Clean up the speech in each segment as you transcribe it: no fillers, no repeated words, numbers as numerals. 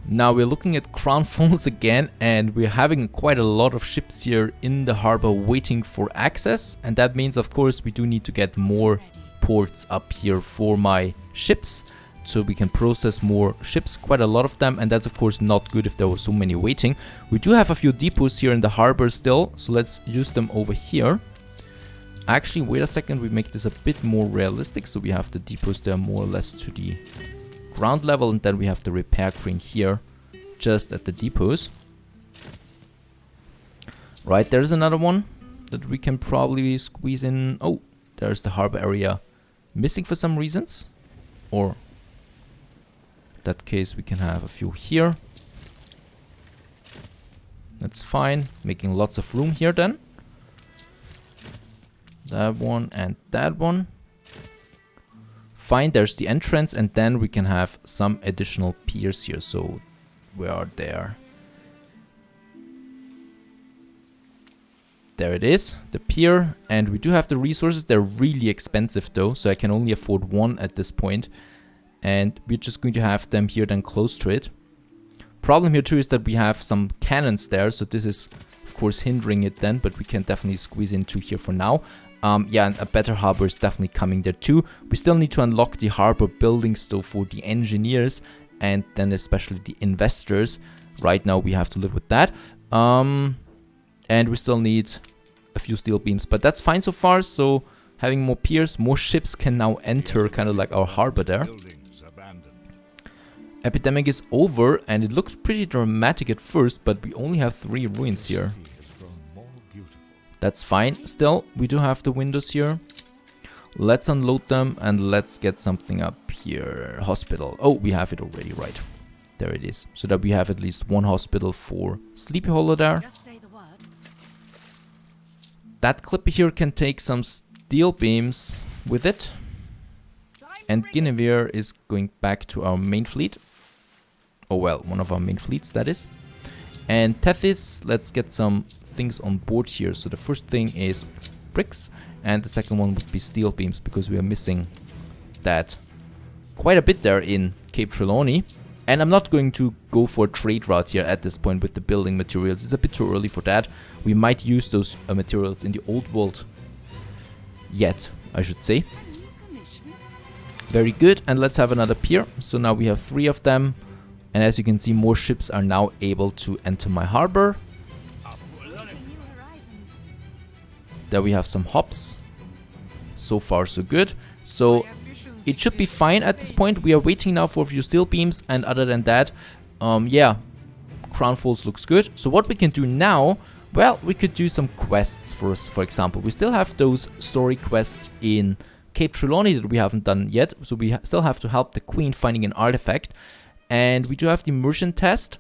Now we're looking at Crown Falls again, and we're having quite a lot of ships here in the harbor waiting for access, and that means of course we do need to get more ports up here for my ships, so we can process more ships, quite a lot of them, and that's of course not good if there were so many waiting. We do have a few depots here in the harbor still, so let's use them over here. Actually, wait a second, we make this a bit more realistic, so we have the depots there more or less to the ground level, and then we have the repair crane here just at the depots. Right, there's another one that we can probably squeeze in. Oh, there's the harbor area missing for some reasons, or in that case we can have a few here. That's fine, making lots of room here then. That one and that one. Fine, there's the entrance, and then we can have some additional piers here. So we are there. There it is, the pier, and we do have the resources. They're really expensive though, so I can only afford one at this point, and we're just going to have them here then close to it. Problem here too is that we have some cannons there, so this is of course hindering it then, but we can definitely squeeze in two here for now. Yeah, and a better harbor is definitely coming there too. We still need to unlock the harbor buildings though for the engineers and then especially the investors. Right now we have to live with that. And we still need a few steel beams, but that's fine so far. So having more piers, more ships can now enter kind of like our harbor there. Epidemic is over, and it looked pretty dramatic at first, but we only have 3 ruins here. That's fine. Still, we do have the windows here. Let's unload them and let's get something up here. Hospital. Oh, we have it already, right. There it is. So that we have at least one hospital for Sleepy Hollow there. That clipper here can take some steel beams with it. And Guinevere is going back to our main fleet. Oh well, one of our main fleets that is. And Tethys, let's get some things on board here. So the first thing is bricks, and the second one would be steel beams, because we are missing that quite a bit there in Cape Trelawney. And I'm not going to go for a trade route here at this point with the building materials. It's a bit too early for that. We might use those materials in the old world yet, I should say. Very good, and let's have another pier. So now we have 3 of them, and as you can see, more ships are now able to enter my harbor. There we have some hops. So far so good. So it should be fine at this point. We are waiting now for a few steel beams, and other than that, yeah, Crown Falls looks good. So what we can do now, well, we could do some quests for example. We still have those story quests in Cape Trelawney that we haven't done yet, so we still have to help the Queen finding an artifact. And we do have the immersion test,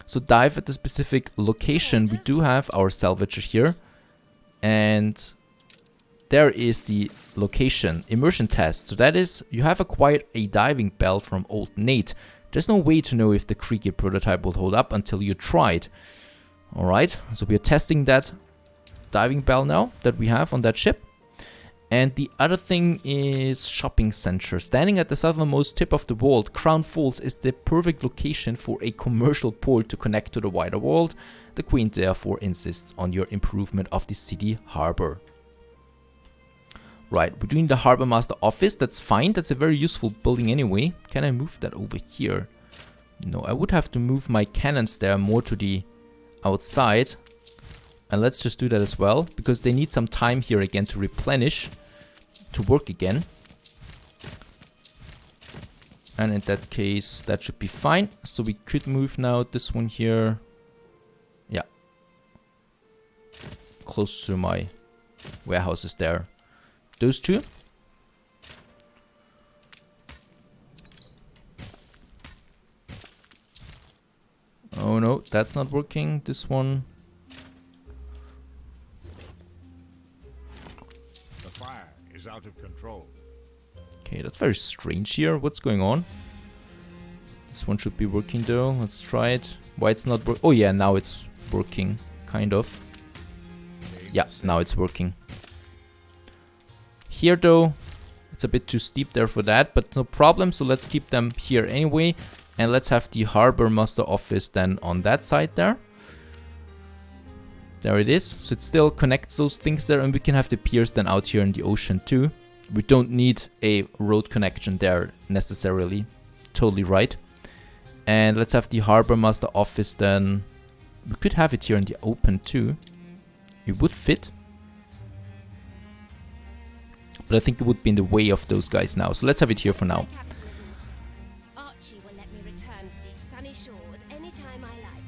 so dive at the specific location. We do have our salvager here, and there is the location, immersion test. So that is, you have acquired a diving bell from old Nate. There's no way to know if the Krieg prototype will hold up until you try it. Alright, so we are testing that diving bell now that we have on that ship. And the other thing is shopping center. Standing at the southernmost tip of the world, Crown Falls is the perfect location for a commercial port to connect to the wider world. The Queen therefore insists on your improvement of the city harbor. Right, we're doing the Harbor Master office. That's fine. That's a very useful building anyway. Can I move that over here? No, I would have to move my cannons there more to the outside. And let's just do that as well, because they need some time here again to replenish, to work again. And in that case, that should be fine. So we could move now this one here. Yeah. Close to my warehouses there. Those two. Oh no, that's not working. This one. The fire is out of control. Okay, that's very strange here. What's going on? This one should be working though. Let's try it. Why it's not working? Oh yeah, now it's working. Kind of. Yeah, now it's working. Here though, it's a bit too steep there for that, but no problem. So let's keep them here anyway. And let's have the harbor master office then on that side there. There it is. So it still connects those things there, and we can have the piers then out here in the ocean too. We don't need a road connection there necessarily. Totally right. And let's have the harbor master office then. We could have it here in the open too. It would fit. But I think it would be in the way of those guys now. So let's have it here for now. Archie will let me return to these sunny shores anytime I like.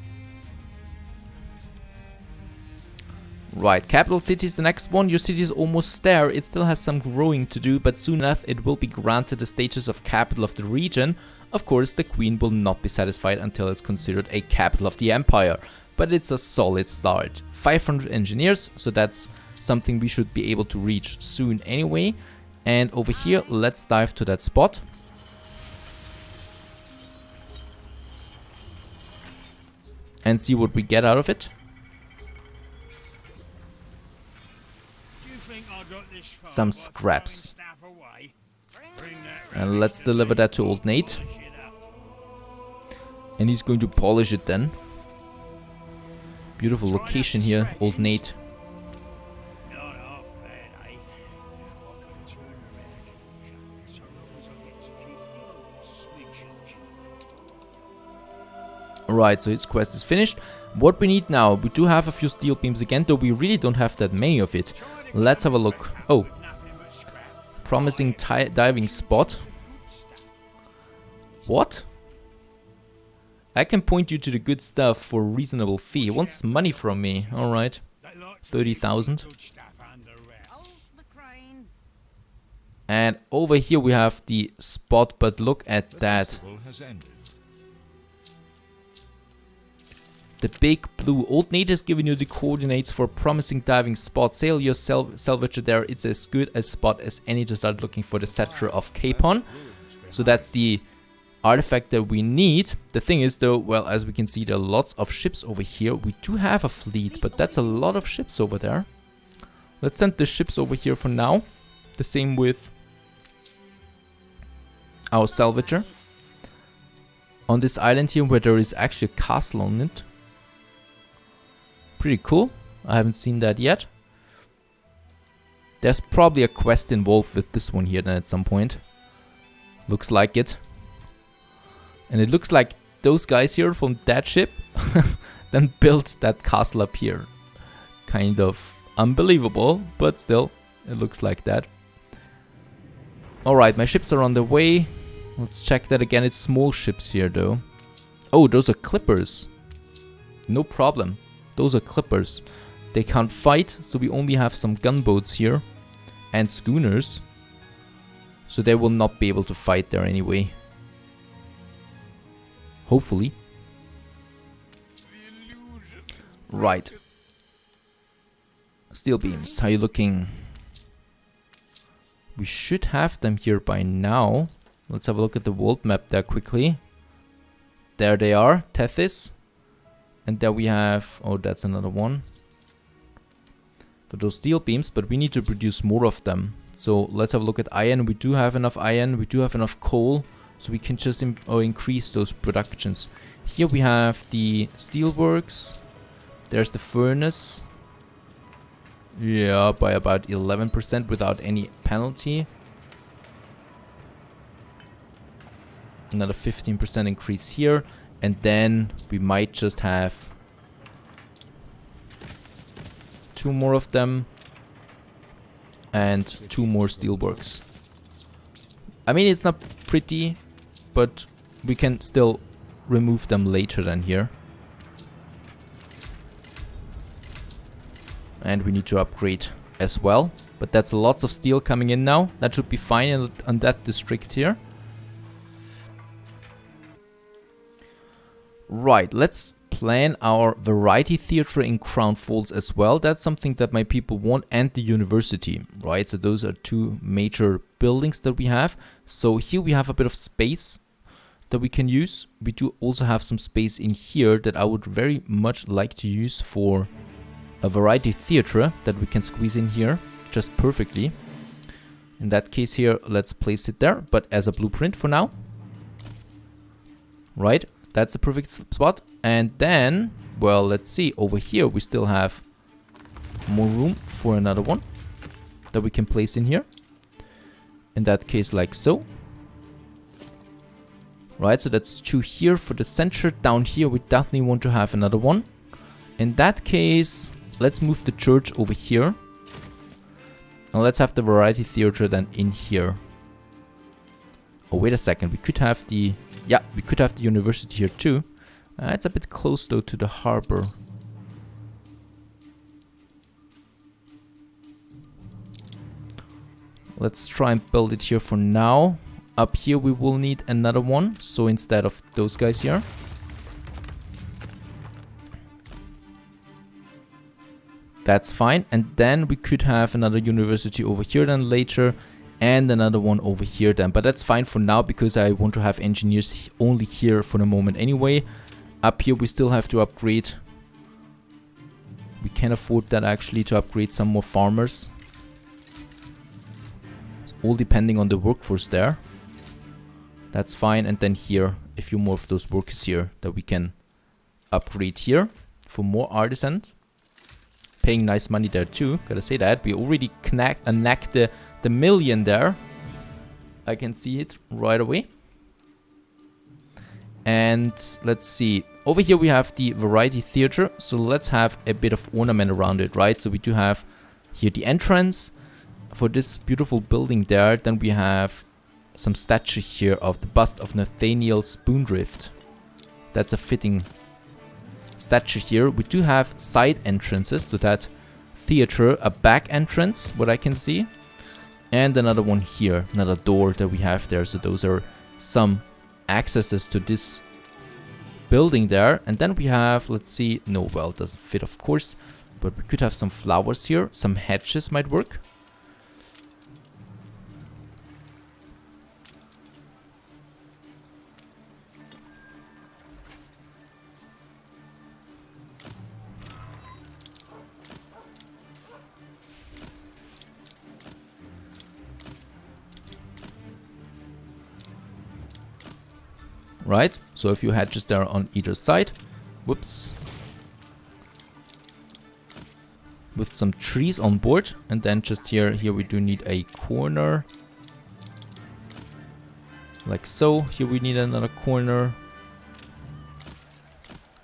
Right, capital city is the next one. Your city is almost there. It still has some growing to do, but soon enough it will be granted the status of capital of the region. Of course, the queen will not be satisfied until it's considered a capital of the empire. But it's a solid start. 500 engineers, so that's something we should be able to reach soon anyway. And over here, let's dive to that spot. And see what we get out of it. Some scraps. And let's deliver that to old Nate. And he's going to polish it then. Beautiful location here, old Nate. Right, so his quest is finished. What we need now, we do have a few steel beams again, though we really don't have that many of it. Let's have a look. Oh, promising diving spot. What? I can point you to the good stuff for a reasonable fee. He wants money from me. Alright. 30,000. And over here we have the spot, but look at that. The big blue. Old Nate has given you the coordinates for promising diving spot. Sail your salvager there. It's as good a spot as any to start looking for the Scepter of Capon. So that's the artifact that we need. The thing is though, well, as we can see, there are lots of ships over here. We do have a fleet, but that's a lot of ships over there. Let's send the ships over here for now. The same with our salvager. On this island here where there is actually a castle on it. Pretty cool. I haven't seen that yet. There's probably a quest involved with this one here then at some point. Looks like it. And it looks like those guys here from that ship then built that castle up here. Kind of unbelievable, but still, it looks like that. Alright, my ships are on the way. Let's check that again. It's small ships here though. Oh, those are clippers. No problem. Those are clippers. They can't fight, so we only have some gunboats here. And schooners. So they will not be able to fight there anyway. Hopefully. Right. Steel beams, how are you looking? We should have them here by now. Let's have a look at the world map there quickly. There they are, Tethys. And there we have, oh, that's another one. For those steel beams, but we need to produce more of them. So let's have a look at iron. We do have enough iron, we do have enough coal. So we can just increase those productions. Here we have the steelworks. There's the furnace. Yeah, by about 11% without any penalty. Another 15% increase here. And then we might just have 2 more of them. And 2 more steelworks. I mean, it's not pretty, but we can still remove them later than here. And we need to upgrade as well. But that's lots of steel coming in now. That should be fine on that district here. Right, let's plan our variety theater in Crown Falls as well. That's something that my people want, and the university, right? So those are 2 major buildings that we have. So here we have a bit of space that we can use. We do also have some space in here that I would very much like to use for a variety theater that we can squeeze in here just perfectly. In that case here, let's place it there, but as a blueprint for now. Right? That's the perfect spot. And then, well, let's see. Over here, we still have more room for another one that we can place in here. In that case, like so. Right, so that's 2 here for the center. Down here, we definitely want to have another one. In that case, let's move the church over here. Now let's have the variety theater then in here. Oh, wait a second. We could have the... Yeah, we could have the university here too. It's a bit close though to the harbor. Let's try and build it here for now. Up here we will need another one. So instead of those guys here. That's fine. And then we could have another university over here then later. And another one over here then. But that's fine for now because I want to have engineers only here for the moment anyway. Up here we still have to upgrade. We can afford that actually to upgrade some more farmers. It's all depending on the workforce there. That's fine. And then here, a few more of those workers here that we can upgrade here for more artisans. Paying nice money there too, gotta say that. We already nacked the million there. I can see it right away. And let's see. Over here we have the variety theater. So let's have a bit of ornament around it, right? So we do have here the entrance for this beautiful building there. Then we have some statue here of the bust of Nathaniel Spoondrift. That's a fitting statue here. We do have side entrances to that theater, a back entrance, what I can see, and another one here, another door that we have there. So those are some accesses to this building there. And then we have, let's see, no, well, it doesn't fit of course, but we could have some flowers here, some hedges might work. Right, so a few hedges there on either side. Whoops. With some trees on board. And then just here we do need a corner. Like so. Here we need another corner.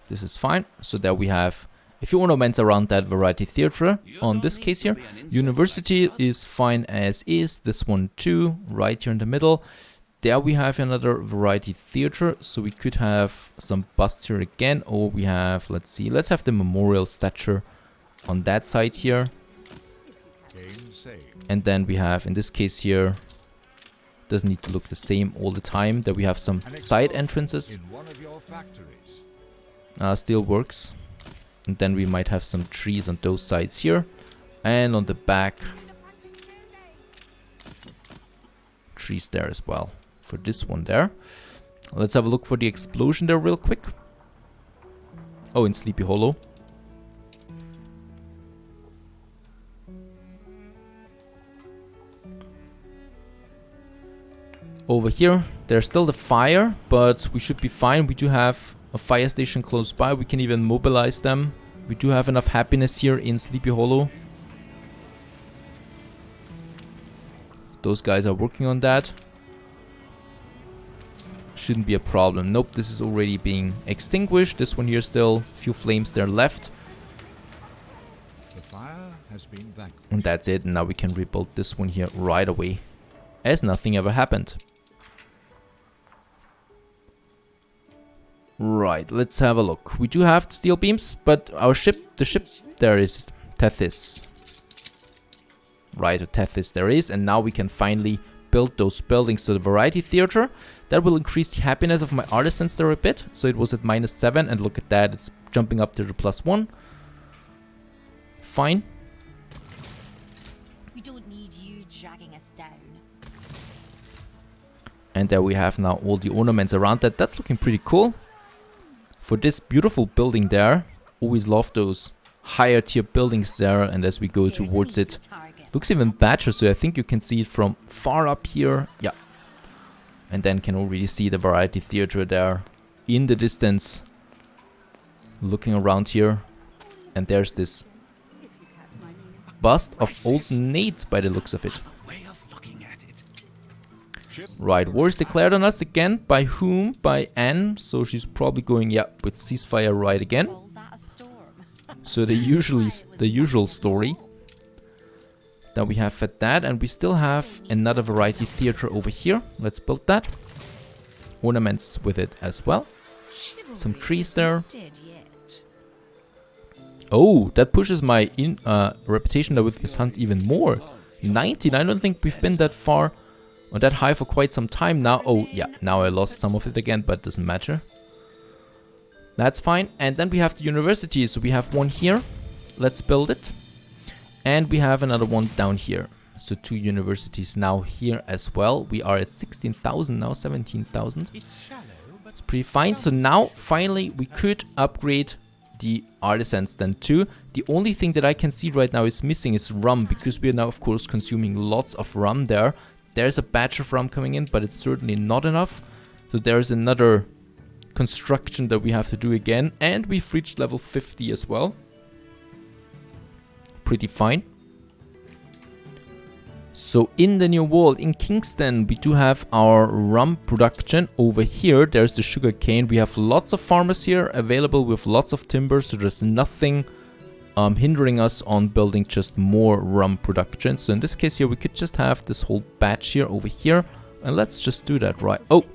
This is fine. So there we have a few ornaments around that variety theater. On this case here, university is fine as is. This one too, right here in the middle. There we have another variety theater, so we could have some busts here again, or we have, let's see, let's have the memorial statue on that side here. And then we have, in this case here, doesn't need to look the same all the time, that we have some side entrances. Still works. And then we might have some trees on those sides here. And on the back, trees there as well. For this one there. Let's have a look for the explosion there real quick. Oh, in Sleepy Hollow. Over here, there's still the fire, but we should be fine. We do have a fire station close by. We can even mobilize them. We do have enough happiness here in Sleepy Hollow. Those guys are working on that. Shouldn't be a problem. Nope, this is already being extinguished. This one here still, few flames there left. The fire has been vanquished. And that's it. And now we can rebuild this one here right away, as nothing ever happened. Right, let's have a look. We do have steel beams, but our ship, the ship there is Tethys. Right, Tethys there is, and now we can finally build those buildings. So the variety theater, that will increase the happiness of my artisans there a bit. So it was at -7, and look at that, it's jumping up to the +1. Fine. We don't need you dragging us down. And there we have now all the ornaments around that. That's looking pretty cool. For this beautiful building there, always love those higher tier buildings there, and as we go towards it, looks even better. So I think you can see it from far up here. Yeah. And then can already see the variety theater there in the distance, looking around here, and there's this bust of old Nate by the looks of it. Right, war is declared on us again. By whom? By Anne. So she's probably going, yeah, with ceasefire right again. So the usual story that we have at that, and we still have another variety theater over here. Let's build that. Ornaments with it as well. Some trees there. Oh, that pushes my reputation there with this hunt even more. 19. I don't think we've been that far or that high for quite some time now. Oh, yeah, now I lost some of it again, but it doesn't matter. That's fine. And then we have the university. So we have one here. Let's build it. And we have another one down here. So 2 universities now here as well. We are at 16,000 now, 17,000. It's pretty fine. So now, finally, we could upgrade the artisans then too. The only thing that I can see right now is missing is rum, because we are now, of course, consuming lots of rum there. There's a batch of rum coming in, but it's certainly not enough. So there's another construction that we have to do again. And we've reached level 50 as well. Pretty fine. So in the new world, in Kingston, we do have our rum production over here. There's the sugar cane. We have lots of farmers here available with lots of timber. So there's nothing hindering us on building just more rum production. So in this case here, we could just have this whole batch here over here. And let's just do that, right? Oh!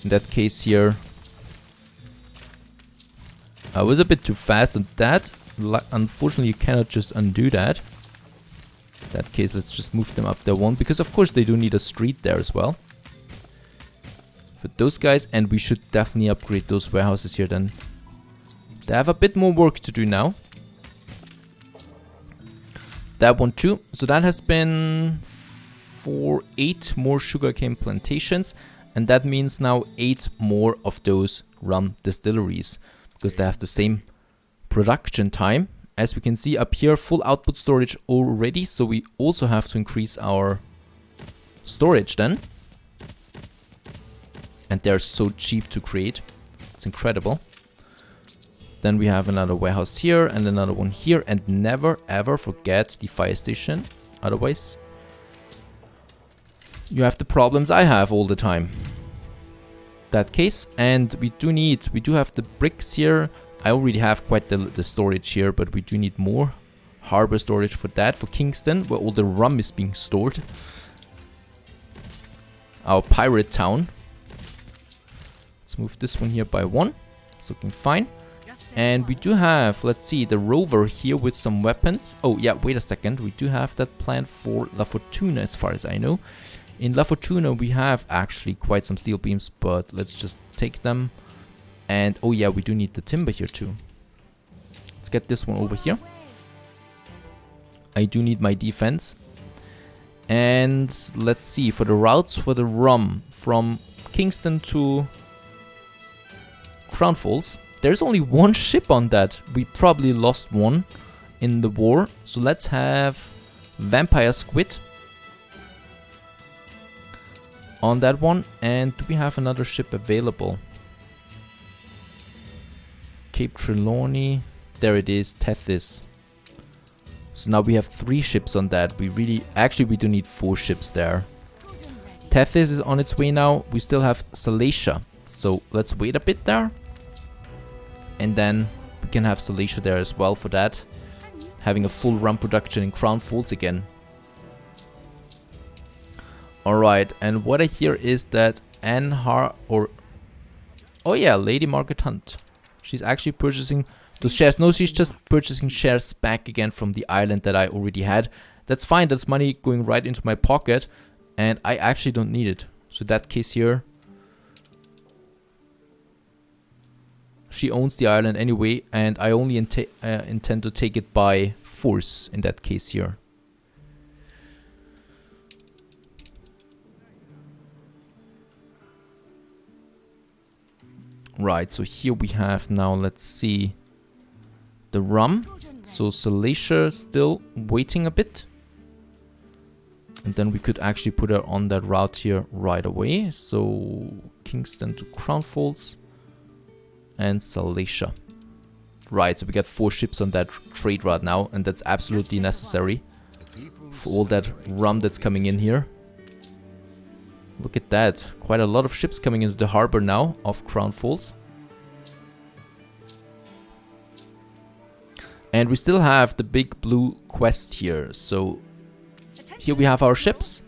In that case here, I was a bit too fast on that. Unfortunately, you cannot just undo that. In that case, let's just move them up there one, because of course they do need a street there as well. For those guys, and we should definitely upgrade those warehouses here then. They have a bit more work to do now. That one too. So that has been for 8 more sugarcane plantations, and that means now 8 more of those rum distilleries, because they have the same production time. As we can see up here, full output storage already, so we also have to increase our storage then. And they're so cheap to create. It's incredible. Then we have another warehouse here and another one here, and never ever forget the fire station. Otherwise, you have the problems I have all the time. That case, and we do have the bricks here. I already have quite the storage here, but we do need more harbor storage for that, for Kingston, where all the rum is being stored. Our pirate town. Let's move this one here by 1. It's looking fine. And we do have, let's see, the rover here with some weapons. Oh yeah, wait a second. We do have that planned for La Fortuna as far as I know. In La Fortuna we have actually quite some steel beams, but let's just take them. And oh yeah, we do need the timber here too. Let's get this one over here. I do need my defense. And let's see, for the routes for the rum from Kingston to Crown Falls, there's only 1 ship on that. We probably lost 1 in the war. So let's have Vampire Squid on that one. And do we have another ship available? Cape Trelawney. There it is, Tethys. So now we have 3 ships on that. We do need 4 ships there. Tethys is on its way now. We still have Salacia. So let's wait a bit there. And then we can have Salacia there as well for that. Having a full rum production in Crown Falls again. Alright, and what I hear is that oh yeah, Lady Margaret Hunt. She's actually purchasing those shares. No, she's just purchasing shares back again from the island that I already had. That's fine, that's money going right into my pocket. And I actually don't need it. So that case here, she owns the island anyway, and I only intend to take it by force in that case here. Right, so here we have now, let's see, the rum. So Salacia still waiting a bit. And then we could actually put her on that route here right away. So Kingston to Crown Falls. And Salacia. Right, so we got 4 ships on that trade route now, and that's absolutely necessary for all that rum that's coming in here. Look at that. Quite a lot of ships coming into the harbor now of Crown Falls. And we still have the big blue quest here. So here we have our ships.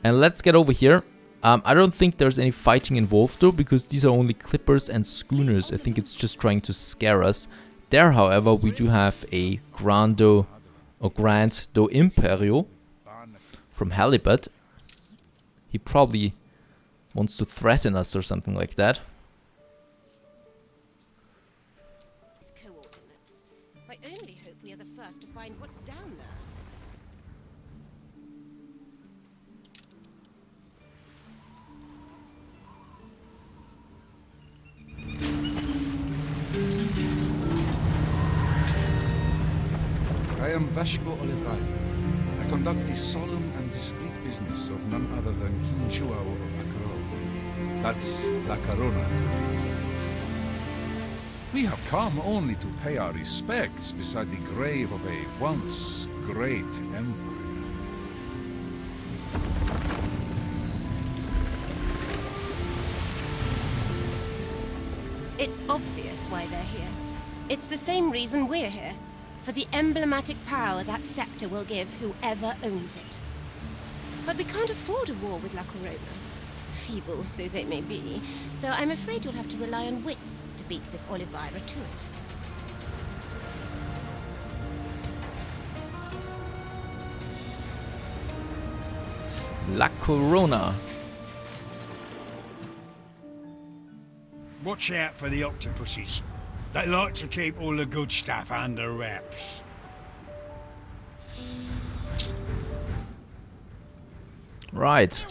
And let's get over here. I don't think there's any fighting involved though, because these are only clippers and schooners. I think it's just trying to scare us. There, however, we do have a Grand do Imperio from Halibut. He probably wants to threaten us or something like that. Coordinates. I only hope we are the first to find what's down there. I am Vasco Olivari. I conduct the solemn and discreet business of none other than King Chuao of Acarol. That's La Coruna to the Piers. We have come only to pay our respects beside the grave of a once great empire. It's obvious why they're here. It's the same reason we're here. For the emblematic power that scepter will give whoever owns it. But we can't afford a war with La Coruna, feeble though they may be, so I'm afraid you'll have to rely on wits to beat this Oliveira to it. La Coruna. Watch out for the octopuses. They like to keep all the good stuff under wraps. Right.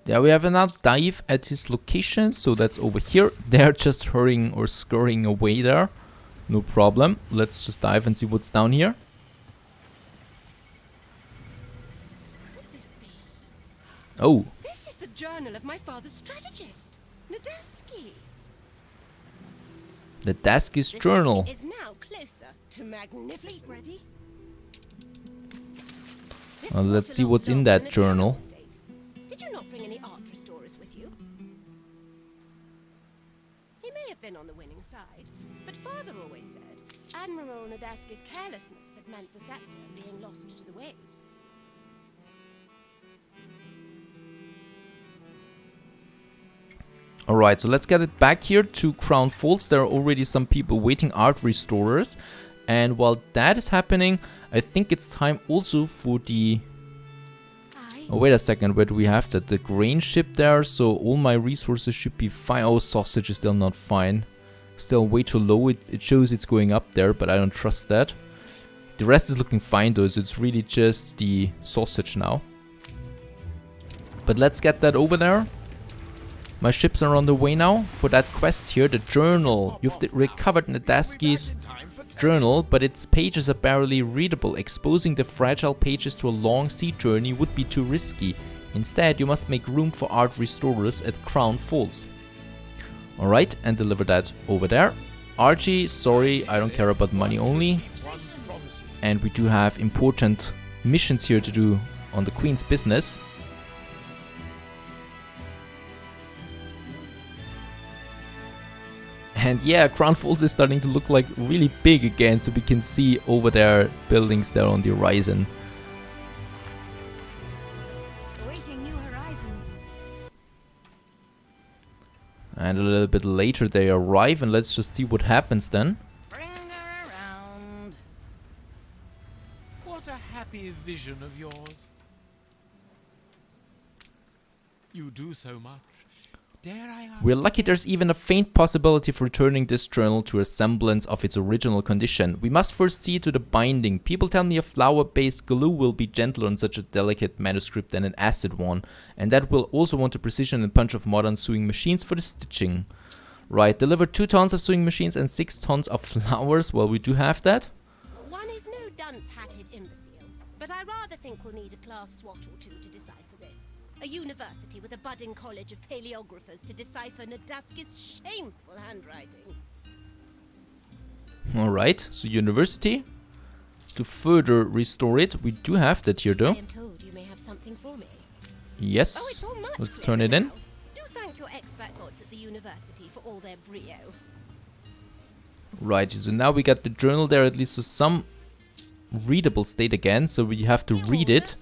There we have another dive at his location, so that's over here. They're just hurrying or scurrying away there. No problem. Let's just dive and see what's down here. Could this be? Oh. This is the journal of my father's strategist, Nadaski. The Daski's The journal. city is now closer to magnificence. Ready? Well, let's see what's in that journal. Did you not bring any art restorers with you? He may have been on the winning side, but father always said Admiral Nadaski's carelessness had meant the scepter being lost to the waves. Alright, so let's get it back here to Crown Falls. There are already some people waiting, art restorers. And while that is happening, I think it's time also for the... Oh, wait a second, where do we have that? The grain ship there, so all my resources should be fine. Oh, sausage is still not fine. Still way too low. It shows it's going up there, but I don't trust that. The rest is looking fine though, so it's really just the sausage now. But let's get that over there. My ships are on the way now for that quest here, the journal. You've recovered Nadaski's journal, but its pages are barely readable. Exposing the fragile pages to a long sea journey would be too risky. Instead, you must make room for art restorers at Crown Falls. Alright, and deliver that over there. Archie, sorry, I don't care about money only. And we do have important missions here to do on the Queen's business. And yeah, Crown Falls is starting to look like really big again, so we can see over there buildings there on the horizon. Awaiting new horizons. And a little bit later they arrive, and let's just see what happens then. Bring her around. What a happy vision of yours. You do so much. Dare I ask? We're lucky there's even a faint possibility of returning this journal to a semblance of its original condition. We must first see to the binding. People tell me a flour-based glue will be gentler on such a delicate manuscript than an acid one, and that will also want the precision and punch of modern sewing machines for the stitching. Right, deliver 2 tons of sewing machines and 6 tons of flowers. Well, we do have that. One is no dunce-hatted imbecile, but I rather think we'll need a class SWAT or two to decipher this. A university with a budding college of paleographers to decipher Nadaski's shameful handwriting. Alright, so university. To further restore it, we do have that here I though. am told you may have something for me. Oh, Yes, it's all much let's clearer turn it in. now. Do thank your expert gods at the university for all their brio. Right, so now we got the journal there, at least to some readable state again, so we have to read it.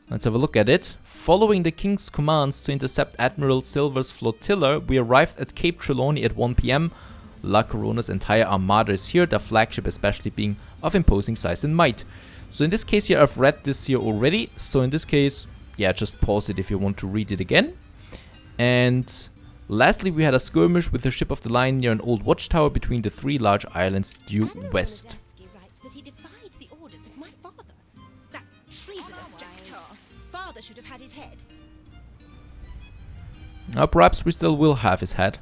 Let's have a look at it. Following the king's commands to intercept Admiral Silver's flotilla, we arrived at Cape Trelawney at 1 PM. La Corona's entire armada is here, their flagship especially being of imposing size and might. So in this case here, I've read this here already, so in this case, yeah, just pause it if you want to read it again. And lastly, we had a skirmish with the ship of the line near an old watchtower between the 3 large islands due Admiral west. Nadaski writes that he defied the orders of my father. That treasonous jackdaw. Father should have had his head. Perhaps we still will have his head.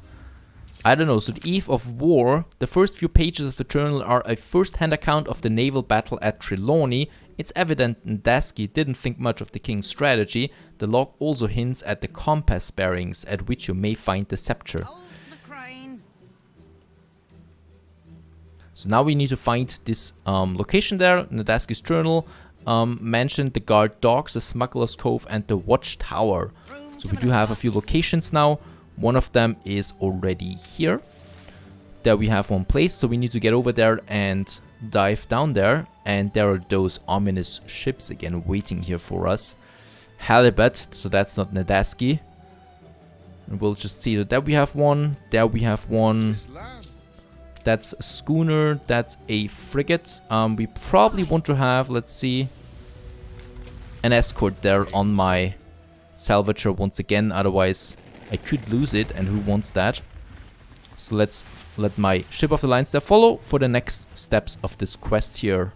I don't know, so the eve of war, the first few pages of the journal are a first-hand account of the naval battle at Trelawney. It's evident Nadaski didn't think much of the king's strategy. The log also hints at the compass bearings at which you may find the scepter. Hold the crane. So now we need to find this location there. Nadaski's journal mentioned the guard docks, the smuggler's cove and the watchtower. So we do have a few locations now. One of them is already here. There we have one place, so we need to get over there and dive down there. And there are those ominous ships again waiting here for us. Halibut, so that's not Nadaski. And we'll just see that there we have one. There we have one. This land. That's a schooner. That's a frigate. We probably want to have, let's see, an escort there on my salvager once again. Otherwise, I could lose it, and who wants that? So let's let my ship of the lines there follow for the next steps of this quest here.